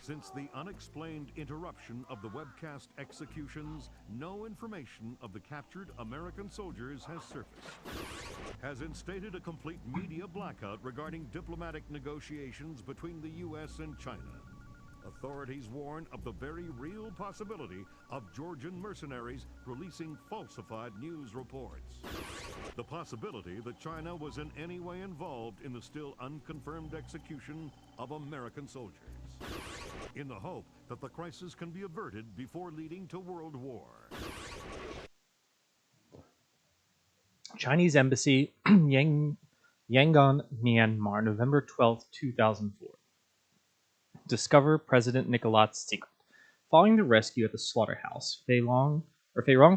Since the unexplained interruption of the webcast executions, no information of the captured American soldiers has surfaced. Has instated a complete media blackout regarding diplomatic negotiations between the U.S. and China. Authorities warn of the very real possibility of Georgian mercenaries releasing falsified news reports. The possibility that China was in any way involved in the still unconfirmed execution of American soldiers, in the hope that the crisis can be averted before leading to World War. Chinese Embassy, Yangon, Myanmar, November 12th, 2004. Discover President Nicolat's secret. Following the rescue at the slaughterhouse, Feirong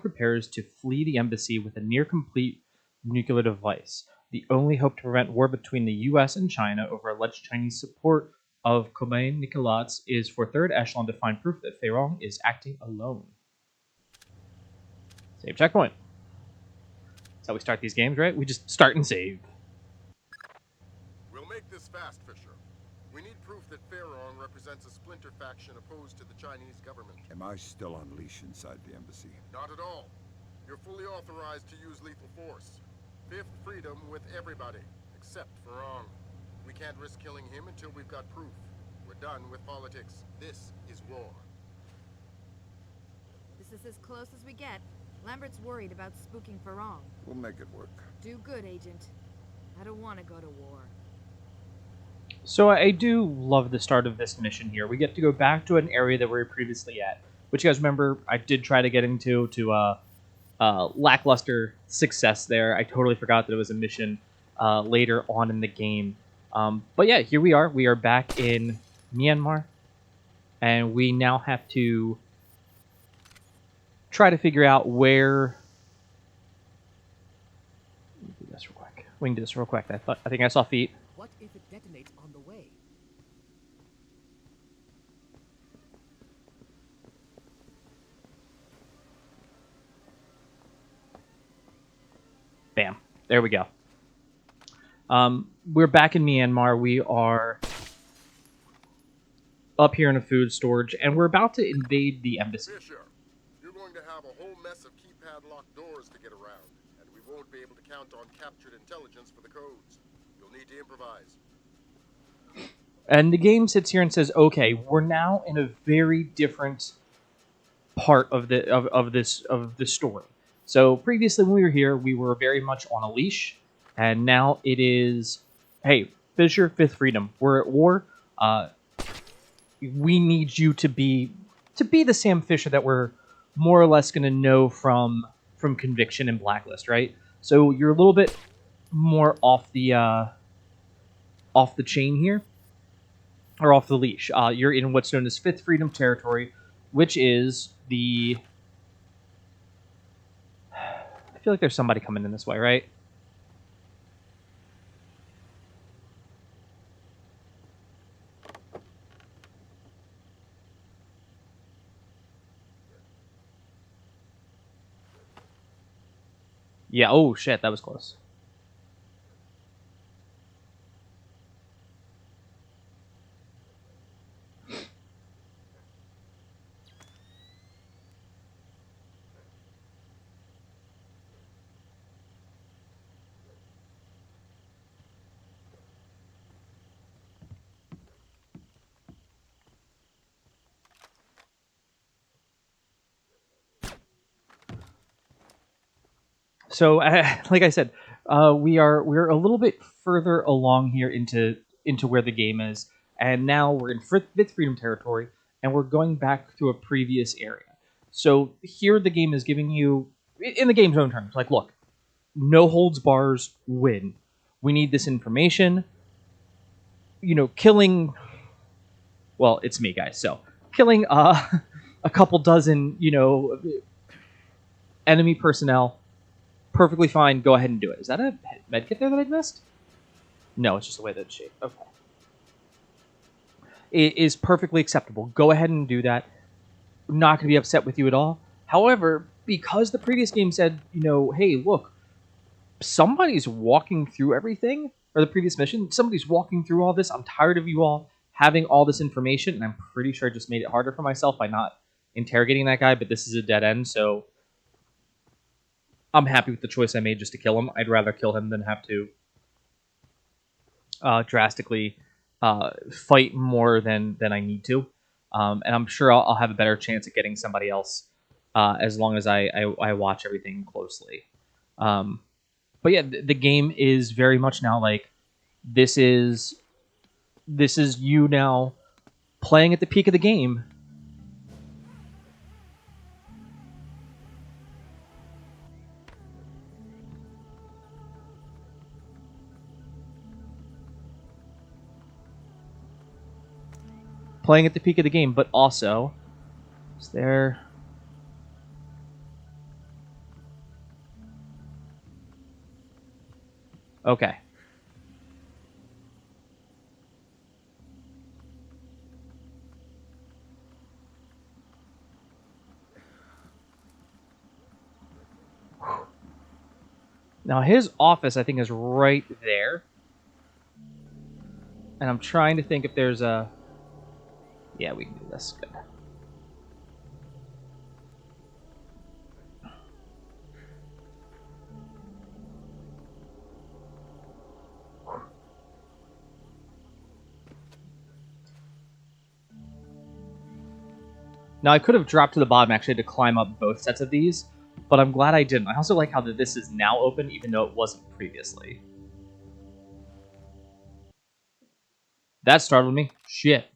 prepares to flee the embassy with a near-complete nuclear device, the only hope to prevent war between the U.S. and China over alleged Chinese support of Commander Nicolat's is for Third Echelon to find proof that Feirong is acting alone. Save checkpoint. That's how we start these games, right? We just start and save. We'll make this fast, Fisher. We need proof that Feirong represents a Splinter faction opposed to the Chinese government. Am I still on leash inside the embassy? Not at all. You're fully authorized to use lethal force. Fifth freedom with everybody, except Feirong. We can't risk killing him until we've got proof. We're done with politics. This is war. This is as close as we get. Lambert's worried about spooking Feirong. We'll make it work. Do good, Agent. I don't want to go to war. So I do love the start of this mission here. We get to go back to an area that we were previously at, which you guys remember I did try to get into to lackluster success there. I totally forgot that it was a mission later on in the game. But yeah, here we are. We are back in Myanmar, and we now have to try to figure out where. Let me do this real quick. We can do this real quick. I think I saw feet. What if it detonates on the way? Bam. There we go. We're back in Myanmar. We are up here in a food storage, and we're about to invade the embassy. Fisher, you're going to have a whole mess of keypad locked doors to get around, and we won't be able to count on captured intelligence for the codes. You'll need to improvise. And the game sits here and says, okay, we're now in a very different part of this story. So previously when we were here, we were very much on a leash, and now it is, hey, Fisher, Fifth Freedom, we're at war. We need you to be the Sam Fisher that we're more or less going to know from Conviction and Blacklist, right? So you're a little bit more off the chain here, or off the leash. You're in what's known as Fifth Freedom territory, which is the. I feel like there's somebody coming in this way, right? Yeah, oh shit, that was close. So, like I said, we're a little bit further along here into where the game is, and now we're in Fifth Freedom territory, and we're going back to a previous area. So here the game is giving you, in the game's own terms, like, look, no holds bars, win. We need this information. You know, killing. Well, it's me, guys. So killing a couple dozen, enemy personnel. Perfectly fine. Go ahead and do it. Is that a medkit there that I missed? No, it's just the way that it's shaped. Okay. It is perfectly acceptable. Go ahead and do that. I'm not going to be upset with you at all. However, because the previous game said, hey, look, somebody's walking through everything, or the previous mission, somebody's walking through all this. I'm tired of you all having all this information, and I'm pretty sure I just made it harder for myself by not interrogating that guy, but this is a dead end, so I'm happy with the choice I made just to kill him. I'd rather kill him than have to drastically fight more than I need to. And I'm sure I'll have a better chance at getting somebody else as long as I watch everything closely. But yeah, the game is very much now like this is you now playing at the peak of the game. Playing at the peak of the game, but also is there... Okay. Now his office, I think, is right there. And I'm trying to think if there's a... Yeah, we can do this. Good. Now, I could have dropped to the bottom, actually, to climb up both sets of these, but I'm glad I didn't. I also like how this is now open, even though it wasn't previously. That startled me. Shit.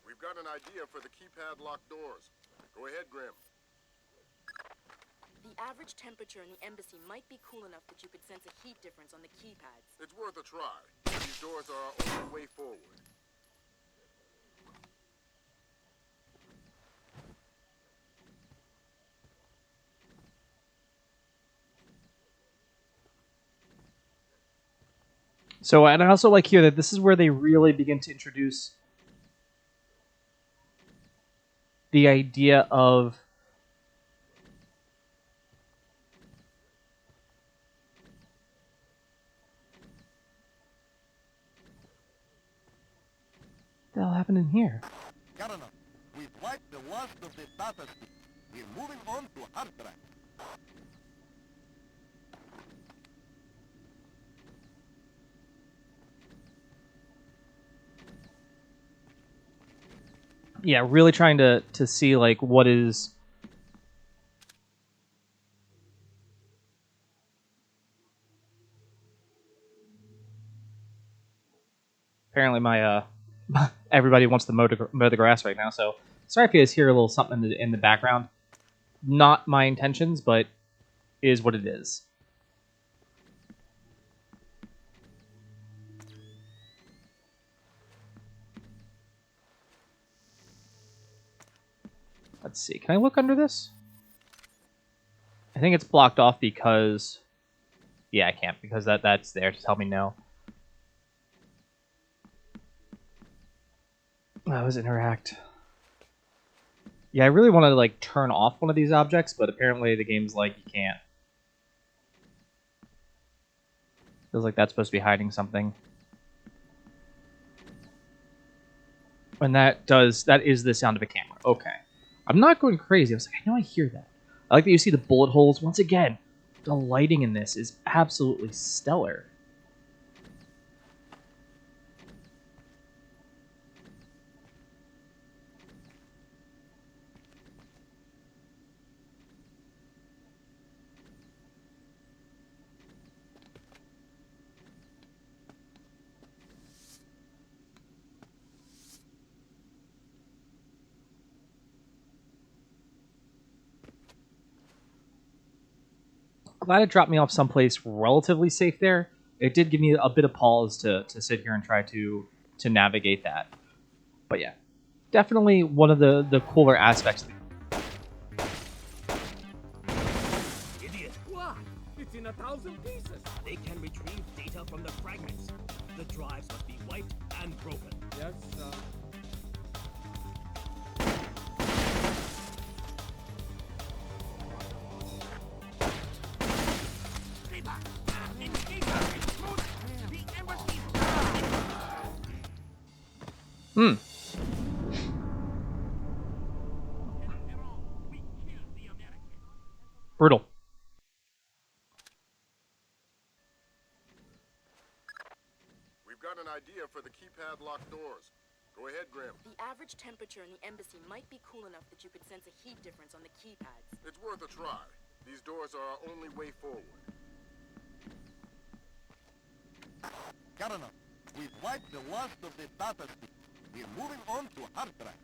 We've got an idea for the keypad locked doors. Go ahead, Grim. The average temperature in the embassy might be cool enough that you could sense a heat difference on the keypads. It's worth a try. These doors are our only way forward. So, and I also like here that this is where they really begin to introduce the idea of what the hell happened in here? Governor, we've wiped the worst of the data sheet. We're moving on to hard drive. Yeah, really trying to see like what is apparently my everybody wants to mow the grass right now, so sorry if you guys hear a little something in the background. Not my intentions, but is what it is. Let's see. Can I look under this? I think it's blocked off because... Yeah, I can't, because that's there to tell me no. That was interact. Yeah, I really wanted to like turn off one of these objects, but apparently the game's like, you can't. Feels like that's supposed to be hiding something. And that is the sound of a camera. Okay. I'm not going crazy. I was like, I know I hear that. I like that you see the bullet holes. Once again, the lighting in this is absolutely stellar. Glad it dropped me off someplace relatively safe there. It did give me a bit of pause to sit here and try to navigate that. But yeah, definitely one of the cooler aspects. Idiot! What? It's in 1,000 pieces. They can retrieve data from the fragments. The drives must be wiped and broken. Yes, sir. Hmm. Brutal. We've got an idea for the keypad locked doors. Go ahead, Grim. The average temperature in the embassy might be cool enough that you could sense a heat difference on the keypads. It's worth a try. These doors are our only way forward. Governor, we've wiped the last of the data stick. We're moving on to hard drive.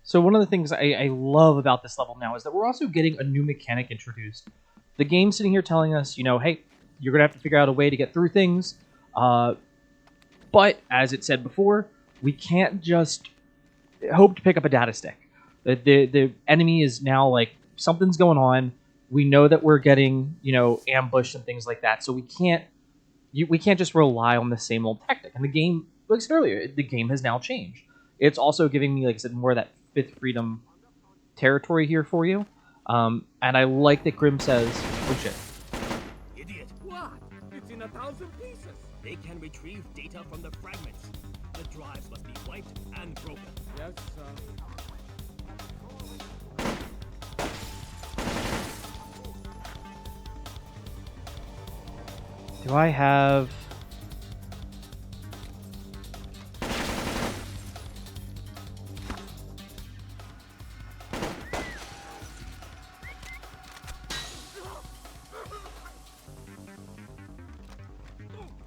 So one of the things I love about this level now is that we're also getting a new mechanic introduced. The game's sitting here telling us, you know, hey, you're going to have to figure out a way to get through things. But, as it said before, we can't just hope to pick up a data stick. The enemy is now like, something's going on. We know that we're getting, you know, ambushed and things like that. So we can't just rely on the same old tactic. And the game, like I said earlier, the game has now changed. It's also giving me, like I said, more of that Fifth Freedom territory here for you. And I like that Grim says, oh shit. Idiot. What? It's in 1,000 pieces. They can retrieve data from the fragments. The drives must be wiped and broken. Yes, sir. Do I have...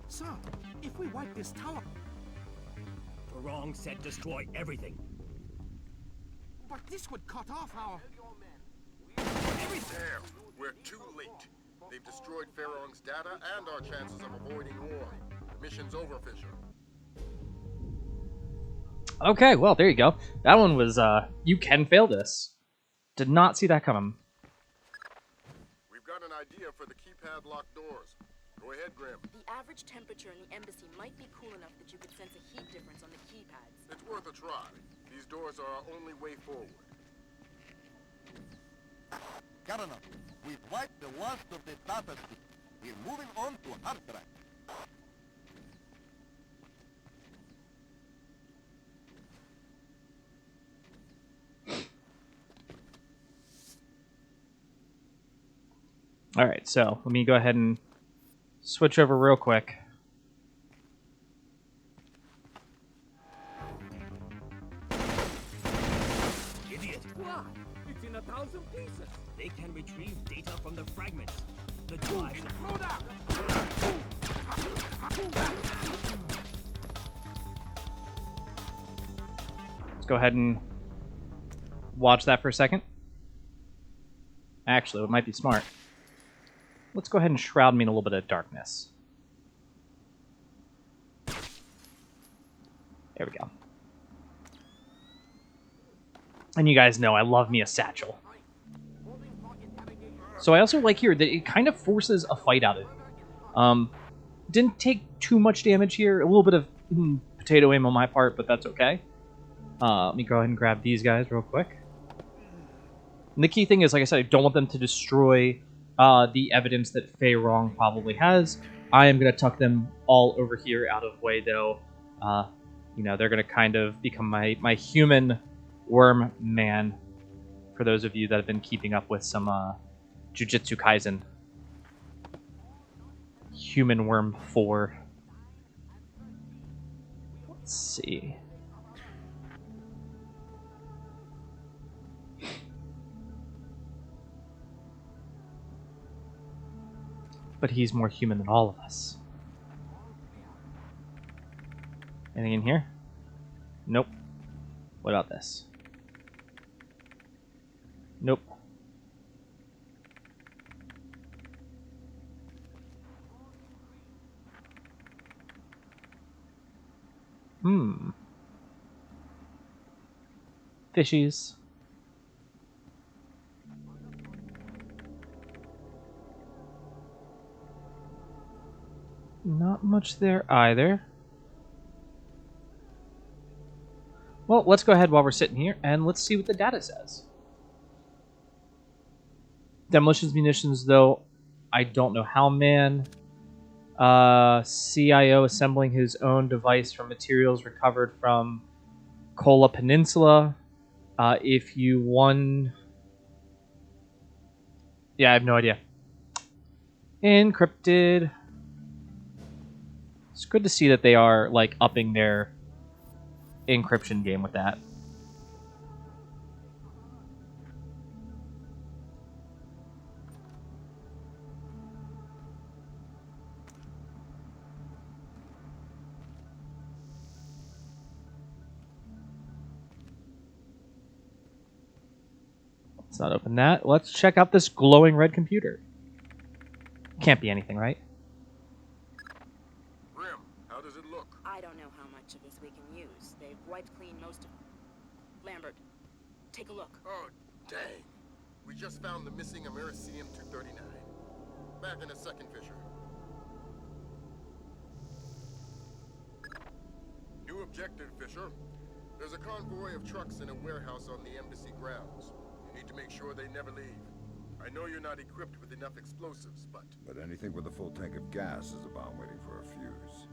Sir, if we wipe this tower... Farong said destroy everything. But this would cut off our... Damn, we're too late. They've destroyed Farong's data and our chances of avoiding war. The mission's over, Fisher. Okay, well, there you go. That one was, you can fail this. Did not see that coming. We've got an idea for the keypad locked doors. Go ahead, Grim. The average temperature in the embassy might be cool enough that you could sense a heat difference on the keypads. It's worth a try. These doors are our only way forward. Governor, we've wiped the last of the data stick. We're moving on to hard drive. All right, so let me go ahead and switch over real quick. Idiot. What? It's in 1,000 pieces. They can retrieve data from the fragments. The drive... Let's go ahead and watch that for a second. Actually, it might be smart. Let's go ahead and shroud me in a little bit of darkness. There we go. And you guys know I love me a satchel. So I also like here that it kind of forces a fight out of it. Didn't take too much damage here. A little bit of potato aim on my part, but that's okay. Let me go ahead and grab these guys real quick. And the key thing is, like I said, I don't want them to destroy the evidence that Farong probably has. I am going to tuck them all over here out of way, though. You know, they're going to kind of become my human worm man, for those of you that have been keeping up with some Jujutsu Kaisen. Human Worm 4. Let's see. But he's more human than all of us. Anything in here? Nope. What about this? Nope. Fishies. Not much there either. Well, let's go ahead while we're sitting here and let's see what the data says. Demolitions, munitions, though, I don't know how, man. CIO assembling his own device from materials recovered from Kola Peninsula. If you won... Yeah, I have no idea. Encrypted. It's good to see that they are, like, upping their encryption game with that. Let's not open that. Let's check out this glowing red computer. Can't be anything, right? Grim, how does it look? I don't know how much of this we can use. They've wiped clean most of it. Lambert, take a look. Oh, dang. We just found the missing Americium-239. Back in a second, Fisher. New objective, Fisher. There's a convoy of trucks in a warehouse on the embassy grounds. You need to make sure they never leave. I know you're not equipped with enough explosives, but... But anything with a full tank of gas is a bomb waiting for a fuse.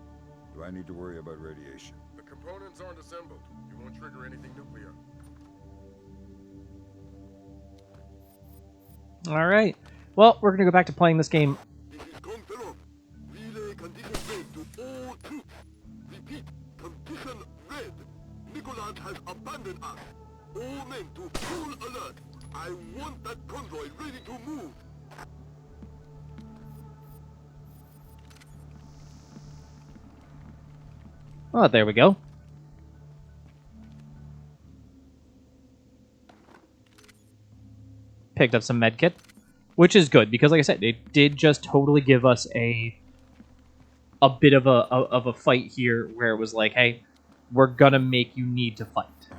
Do I need to worry about radiation? The components aren't assembled. You won't trigger anything nuclear. All right. Well, we're going to go back to playing this game. This is Control. Relay condition red to all troops. Repeat, condition red. Nicholas has abandoned us. All men to full alert. I want that convoy ready to move. Oh, there we go. Picked up some medkit, which is good because, like I said, it did just totally give us a bit of a fight here, where it was like, hey, we're gonna make you need to fight. Oh,